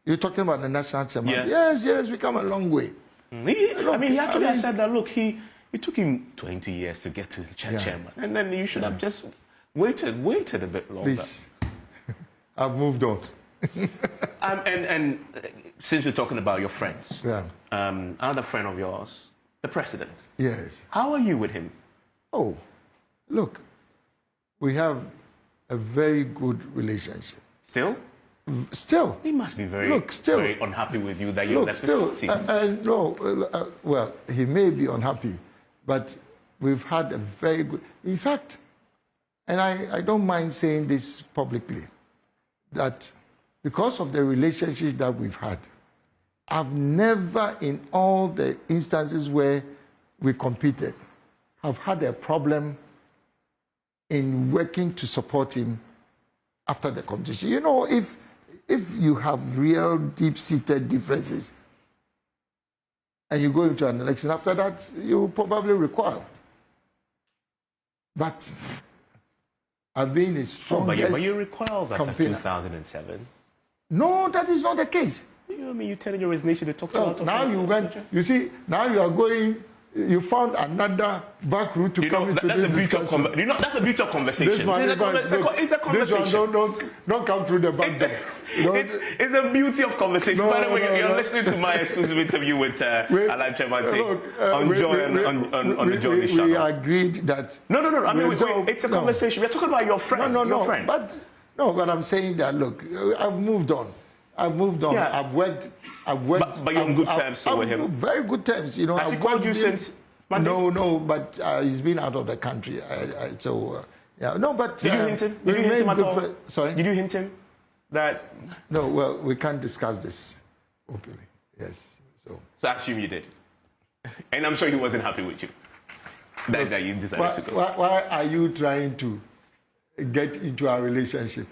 You're talking about the national chairman? Yes. Yes, we come a long way. He actually said that, look, it took him 20 years to get to the chairman. And then you should have just waited a bit longer. Please. I've moved on. And since we're talking about your friends, another friend of yours, the president. Yes. How are you with him? Oh, look, we have a very good relationship. Still? Still. He must be very unhappy with you that you left his party. Well, he may be unhappy, but we've had a very good... In fact, and I don't mind saying this publicly, that because of the relationship that we've had, I've never, in all the instances where we competed, have had a problem in working to support him after the competition. You know, if you have real deep-seated differences and you go into an election, after that, you probably recoil. But I've been his strongest but you recoiled that in 2007. No, that is not the case. You're telling your resignation to talk about... Now you went, you see, now you are going... You found another back route to come into this discussion. That's a beauty of conversation. It's a conversation. This one, don't come through the back door. It's a beauty of conversation. By the way, you're listening to my exclusive interview with Alain Kyerematen on Joy on the Journey channel. We agreed that... No. I mean, it's a conversation. We're talking about your friend. Friend. But I'm saying that, look, I've moved on. Yeah. I've worked. But you're on good terms with him? Very good terms. You know, has he called you since Monday? No, but he's been out of the country. No, but... Did you hint him? Did you hint him at all? Sorry? Did you hint him that... No, well, we can't discuss this openly. Yes. So I assume you did. And I'm sure he wasn't happy with you. That you decided to go. Why are you trying to get into our relationship?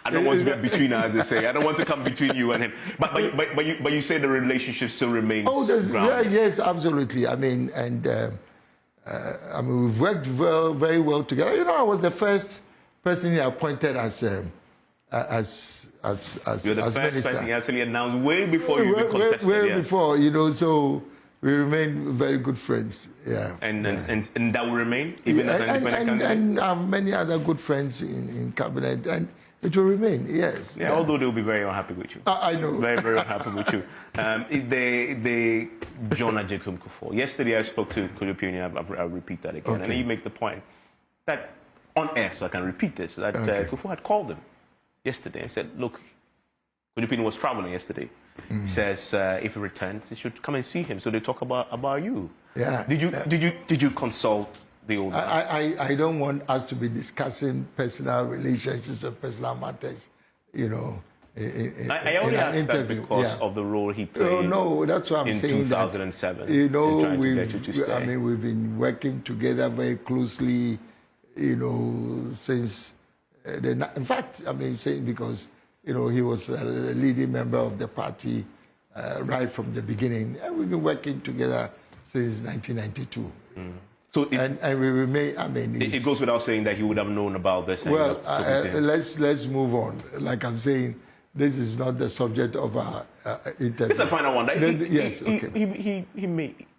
I don't want to get between us, as they say. I don't want to come between you and him. But you say the relationship still remains. Yes, absolutely. I mean, we've worked very well together. You know, I was the first person he appointed as You're the first minister. person he actually announced way before you even contested. Way before, you know. So we remain very good friends. Yeah. And that will remain even as an independent candidate. And I have many other good friends in cabinet, and it will remain. Yes. Yeah. Although they'll be very unhappy with you. I know. Very, very unhappy with you. The John Jacob Akufo. Yesterday I spoke to Kyerematen. I'll repeat that again. Okay. And he makes the point that on air, so I can repeat this, that Akufo had called him yesterday and said, look, Kyerematen was traveling yesterday. He says if he returns, he should come and see him. So they talk about you. Yeah. Did you consult the old man? I don't want us to be discussing personal relationships and personal matters, you know. I only asked that because of the role he played. No, that's what I'm saying. In 2007, you know, we've been working together very closely, you know, since in fact, I mean, saying because, you know, he was a leading member of the party right from the beginning. And we've been working together since 1992. So and we remain, I mean... It goes without saying that he would have known about this. Well, let's move on. Like I'm saying, this is not the subject of our interview. This is the final one. Yes, okay.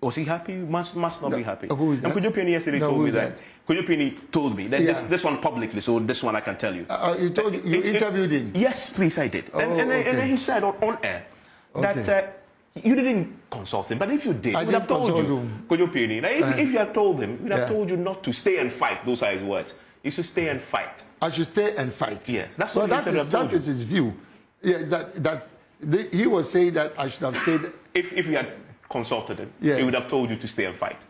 Was he happy? Must not be happy. Who is that? And Kyerematen yesterday told me that. Kyerematen told me that this one publicly, so this one I can tell you. You interviewed him? Yes, please, I did. And then he said on air that you didn't consult him, but if you did, he would have told you. Kyerematen, if you had told him, he would have told you not to stay and fight. Those are his words. He should stay and fight. I should stay and fight. Yes, that's what he said. That is his view. Yeah, he was saying that I should have stayed. If you had consulted him, he would have told you to stay and fight.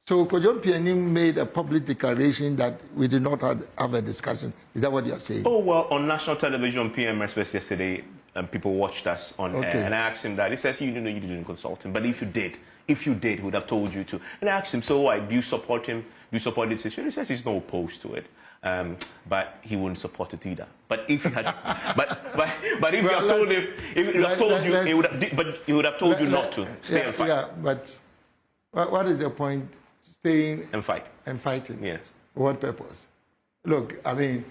So Kyerematen made a public declaration that we did not have a discussion. Is that what you are saying? Oh, well, on national television on PM Express yesterday, people watched us on air, and I asked him that. He says, you didn't consult him, but if you did, he would have told you to. And I asked him, so why? Do you support him? Do you support this issue? He says he's not opposed to it. But he wouldn't support it either. But if he had, but if you have told him, if he would have told you, he would have told you not to stay and fight. Yeah, but what is the point? Staying and fight and fighting. Yes. For what purpose? Look, I mean,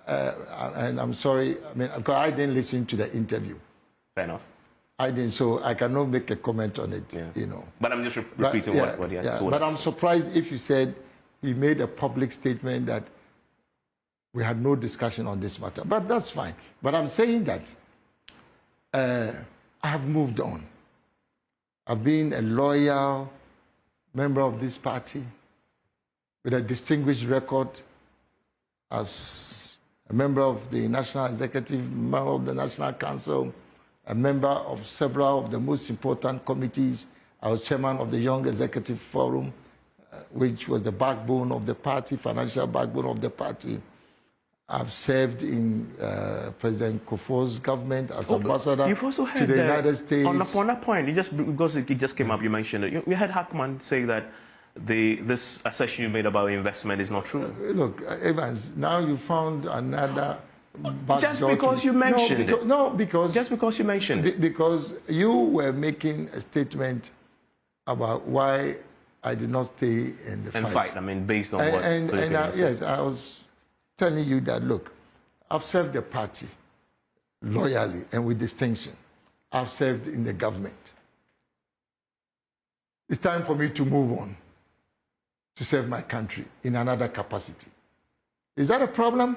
and I'm sorry, I mean, because I didn't listen to the interview. Fair enough. I didn't, so I cannot make a comment on it, you know. But I'm just repeating what he has told But us. I'm surprised if you said he made a public statement that we had no discussion on this matter. But that's fine. But I'm saying that I have moved on. I've been a loyal member of this party with a distinguished record as a member of the National Executive, member of the National Council, a member of several of the most important committees. I was chairman of the Young Executive Forum, which was the backbone of the party, financial backbone of the party. I've served in President Kufuor's government as ambassador You've also to heard the United States. On that point, because it just came up, you mentioned it. You had Hackman say that this assertion you made about investment is not true. Look, Evans, now you found another just because you mentioned it. No, because just because you mentioned it. Because you were making a statement about why I did not stay in the fight. I mean, based on what. Yes, I was telling you that. Look, I've served the party loyally and with distinction. I've served in the government. It's time for me to move on to serve my country in another capacity. Is that a problem?